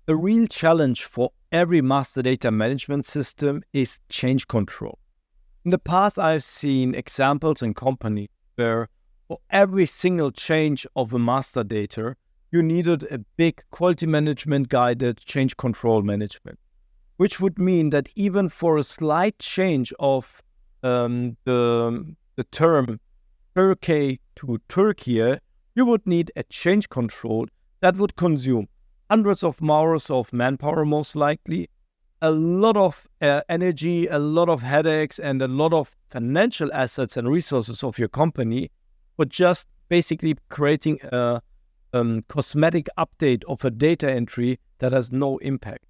A real challenge for every master data management system is change control. In the past, I've seen examples in companies where for every single change of a master data, you needed a big quality management guided change control management, which would mean that even for a slight change of the term Turkey to Turkey, you would need a change control that would consume hundreds of hours of manpower, most likely, a lot of energy, a lot of headaches, and a lot of financial assets and resources of your company for just basically creating a cosmetic update of a data entry that has no impact.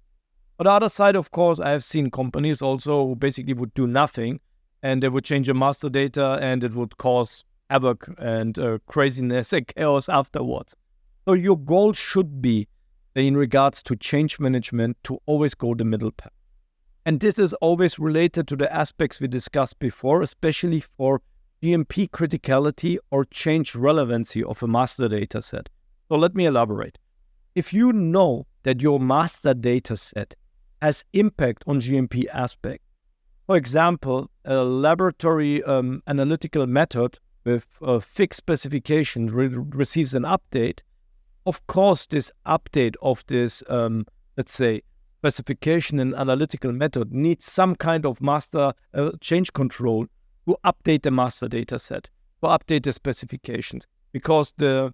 On the other side, of course, I have seen companies also who basically would do nothing and they would change a master data and it would cause havoc and craziness and chaos afterwards. So your goal should be, in regards to change management, to always go the middle path. And this is always related to the aspects we discussed before, especially for GMP criticality or change relevancy of a master data set. So let me elaborate. If you know that your master data set has impact on GMP aspect, for example, a laboratory analytical method with a fixed specification receives an update, of course, this update of this, let's say, specification and analytical method needs some kind of master change control to update the master data set, to update the specifications, because the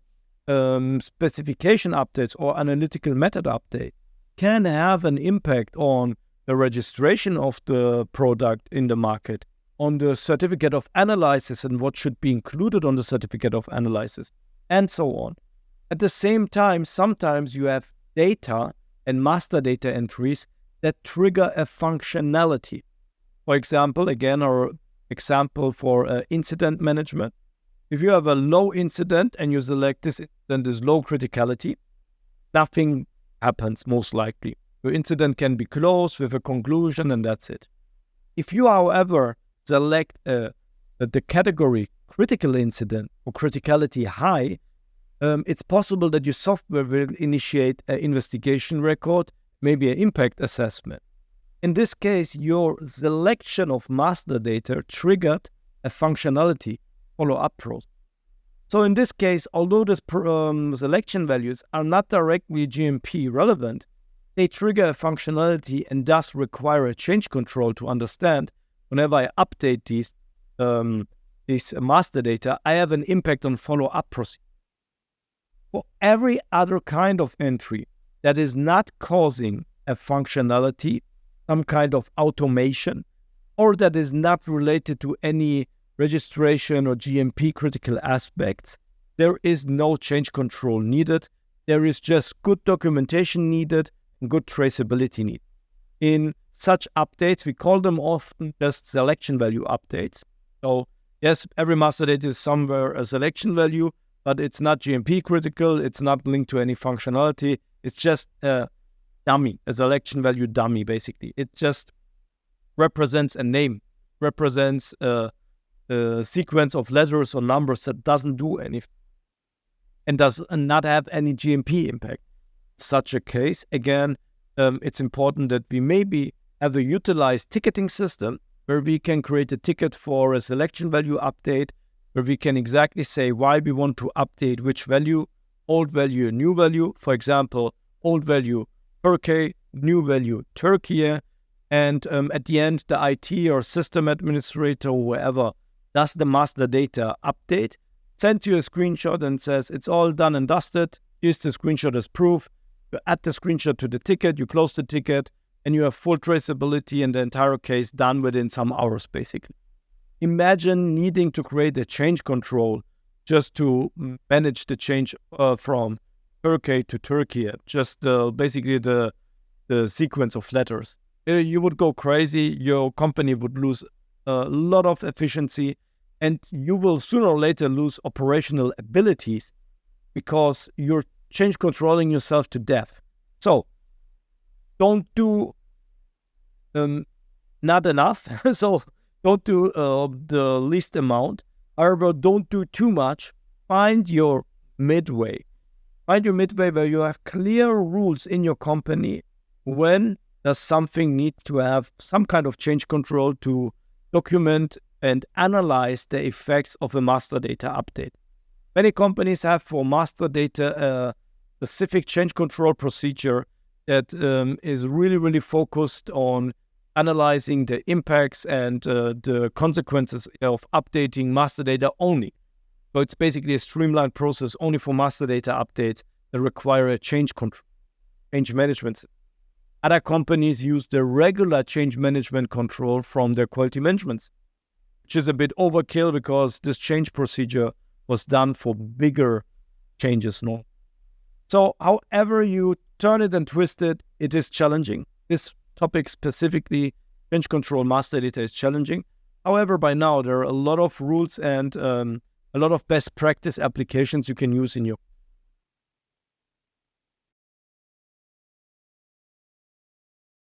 specification updates or analytical method update can have an impact on the registration of the product in the market, on the certificate of analysis and what should be included on the certificate of analysis, and so on. At the same time, sometimes you have data and master data entries that trigger a functionality. For example, again, our example for incident management. If you have a low incident and you select this incident as low criticality, nothing happens most likely. Your incident can be closed with a conclusion and that's it. If you, however, select the category critical incident or criticality high, it's possible that your software will initiate an investigation record, maybe an impact assessment. In this case, your selection of master data triggered a functionality follow-up process. So in this case, although the selection values are not directly GMP relevant, they trigger a functionality and thus require a change control to understand whenever I update these master data, I have an impact on follow-up procedure. For every other kind of entry that is not causing a functionality, some kind of automation, or that is not related to any registration or GMP critical aspects, there is no change control needed. There is just good documentation needed and good traceability needed. In such updates, we call them often just selection value updates. So yes, every master data is somewhere a selection value, but it's not GMP critical, it's not linked to any functionality, it's just a dummy, a selection value dummy, basically. It just represents a name, represents a sequence of letters or numbers that doesn't do anything and does not have any GMP impact. Such a case, again, it's important that we maybe have a utilized ticketing system where we can create a ticket for a selection value update, where we can exactly say why we want to update which value, old value, new value. For example, old value Turkey, new value Turkey, and at the end, the IT or system administrator, whoever, does the master data update, sends you a screenshot and says it's all done and dusted. Here's the screenshot as proof. You add the screenshot to the ticket, you close the ticket, and you have full traceability and the entire case done within some hours, basically. Imagine needing to create a change control just to manage the change from Turkey to Turkey, just basically the sequence of letters. You would go crazy, your company would lose a lot of efficiency, and you will sooner or later lose operational abilities because you're change controlling yourself to death. So don't do not enough. So don't do the least amount. However, don't do too much. Find your midway. Find your midway where you have clear rules in your company. When does something need to have some kind of change control to document and analyze the effects of a master data update? Many companies have for master data a specific change control procedure that is really focused on analyzing the impacts and the consequences of updating master data only. So it's basically a streamlined process only for master data updates that require a change management. Other companies use the regular change management control from their quality management, which is a bit overkill because this change procedure was done for bigger changes. No. So however you turn it and twist it, it is challenging. This topic specifically, change control master data, is challenging. However, by now there are a lot of rules and a lot of best practice applications you can use in your